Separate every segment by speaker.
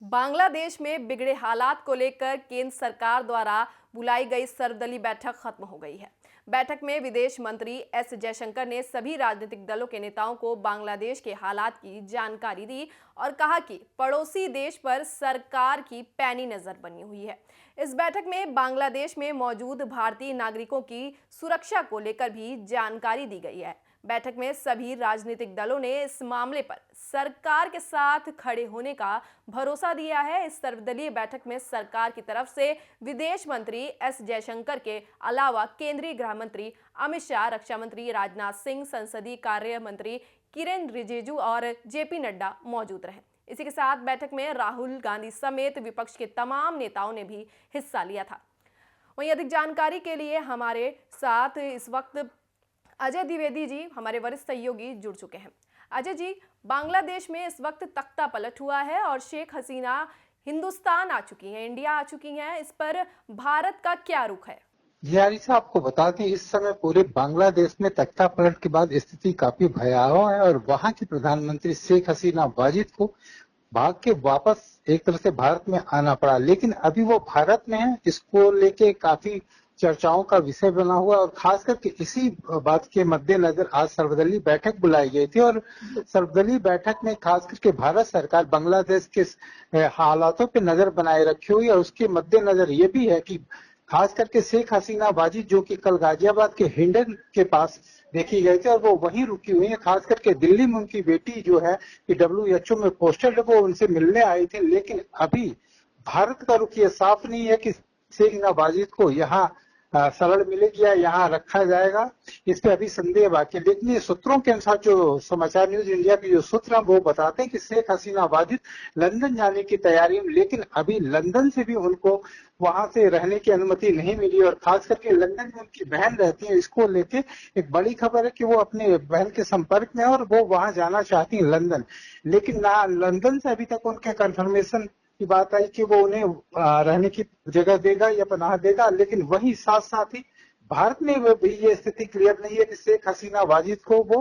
Speaker 1: बांग्लादेश में बिगड़े हालात को लेकर केंद्र सरकार द्वारा बुलाई गई सर्वदलीय बैठक खत्म हो गई है। बैठक में विदेश मंत्री एस जयशंकर ने सभी राजनीतिक दलों के नेताओं को बांग्लादेश के हालात की जानकारी दी और कहा कि पड़ोसी देश पर सरकार की पैनी नजर बनी हुई है। इस बैठक में बांग्लादेश में मौजूद भारतीय नागरिकों की सुरक्षा को लेकर भी जानकारी दी गई है। बैठक में सभी राजनीतिक दलों ने इस मामले पर सरकार के साथ खड़े होने का भरोसा दिया है। इस सर्वदलीय बैठक में सरकार की तरफ से विदेश मंत्री एस जयशंकर के अलावा केंद्रीय गृह मंत्री अमित शाह, रक्षा मंत्री राजनाथ सिंह, संसदीय कार्य मंत्री किरेन रिजिजू और जेपी नड्डा मौजूद रहे। इसी के साथ बैठक में राहुल गांधी समेत विपक्ष के तमाम नेताओं ने भी हिस्सा लिया था। वहीं अधिक जानकारी के लिए हमारे साथ इस वक्त अजय द्विवेदी जी, हमारे वरिष्ठ सहयोगी, जुड़ चुके हैं। अजय जी, बांग्लादेश में इस वक्त तख्ता पलट हुआ है और शेख हसीना हिंदुस्तान आ चुकी हैं, इंडिया आ चुकी हैं। इस पर भारत का क्या रुख है?
Speaker 2: जी आरिशा, आपको बता दें इस समय पूरे बांग्लादेश में तख्ता पलट के बाद स्थिति काफी भयावह है और वहां की प्रधानमंत्री शेख हसीना वाजिद को भाग के वापस एक तरह से भारत में आना पड़ा। लेकिन अभी वो भारत में है, इसको लेके काफी चर्चाओं का विषय बना हुआ और खास करके इसी बात के मद्देनजर आज सर्वदलीय बैठक बुलाई गई थी और सर्वदलीय बैठक में खास करके भारत सरकार बांग्लादेश के हालातों पे नजर बनाए रखी हुई है और उसके मद्देनजर ये भी है कि खास करके शेख हसीना वाजिद जो कि कल गाजियाबाद के हिंडन के पास देखी गई थी और वो वहीं रुकी हुई है। खास करके दिल्ली में उनकी बेटी जो है कि WHO में पोस्टेड, वो उनसे मिलने आई थी। लेकिन अभी भारत का रुख ये साफ नहीं है कि शेख हसीना वाजिद को यहाँ शरण मिलेगी या यहाँ रखा जाएगा, इस पे अभी संदेह बाकी है। लेकिन ये सूत्रों के अनुसार जो समाचार न्यूज इंडिया के जो सूत्र हैं वो बताते हैं कि शेख हसीना वाजिद लंदन जाने की तैयारी में, लेकिन अभी लंदन से भी उनको वहां से रहने की अनुमति नहीं मिली और खास करके लंदन में उनकी बहन रहती है। इसको लेके एक बड़ी खबर है कि वो अपने बहन के संपर्क में है और वो वहां जाना चाहती है लंदन, लेकिन ना लंदन से अभी तक उनके कंफर्मेशन की बात आई कि वो उन्हें रहने की जगह देगा या पनाह देगा। लेकिन वही साथ साथ ही भारत में भी ये स्थिति क्लियर नहीं है कि शेख हसीना वाजिद को वो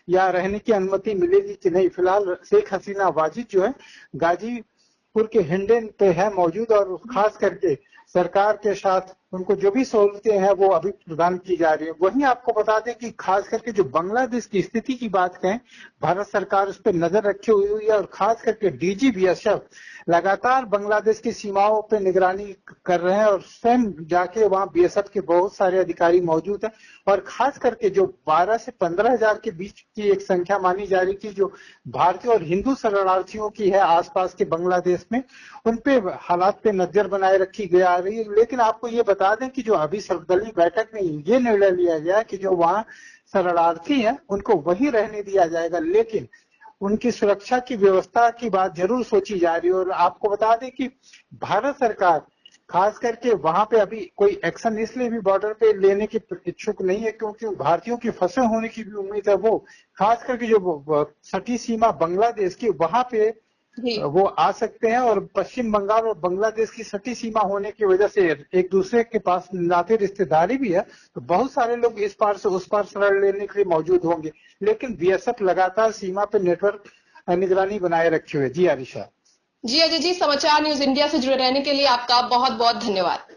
Speaker 2: या रहने की अनुमति मिलेगी कि नहीं। फिलहाल शेख हसीना वाजिद जो है गाजीपुर के हिंडन पे है मौजूद और खास करके सरकार के साथ उनको जो भी सहूलतें हैं वो अभी प्रदान की जा रही है। वहीं आपको बता दें कि खास करके जो बांग्लादेश की स्थिति की बात करें, भारत सरकार उस पर नजर रखी हुई है और खास करके DG BSF लगातार बांग्लादेश की सीमाओं पे निगरानी कर रहे हैं और स्वयं जाके वहां BSF के बहुत सारे अधिकारी मौजूद हैं और खास करके जो 12 से 15 हजार के बीच की एक संख्या मानी जा रही थी जो भारतीय और हिंदू शरणार्थियों की है आसपास के बांग्लादेश में, उन पे हालात पे नजर बनाए रखी जा रही है। लेकिन आपको ये बता दें कि जो अभी सर्वदलीय बैठक में ये निर्णय लिया गया कि जो वहाँ शरणार्थी हैं उनको वहीं रहने दिया जाएगा, लेकिन उनकी सुरक्षा की व्यवस्था की बात जरूर सोची जा रही है। और आपको बता दें कि भारत सरकार खास करके वहां पे अभी कोई एक्शन इसलिए भी बॉर्डर पे लेने की इच्छुक नहीं है क्योंकि भारतीयों की फंसे होने की भी उम्मीद है। वो खास करके जो सटी सीमा बांग्लादेश की वहां पे वो आ सकते हैं और पश्चिम बंगाल और बांग्लादेश की सटी सीमा होने की वजह से एक दूसरे के पास नाते रिश्तेदारी भी है, तो बहुत सारे लोग इस पार से उस पार शरण लेने के लिए मौजूद होंगे। लेकिन BSF लगातार सीमा पे नेटवर्क निगरानी बनाए रखे हुए। जी आरिशा।
Speaker 1: जी अजय जी, समाचार न्यूज इंडिया से जुड़े रहने के लिए आपका बहुत बहुत धन्यवाद।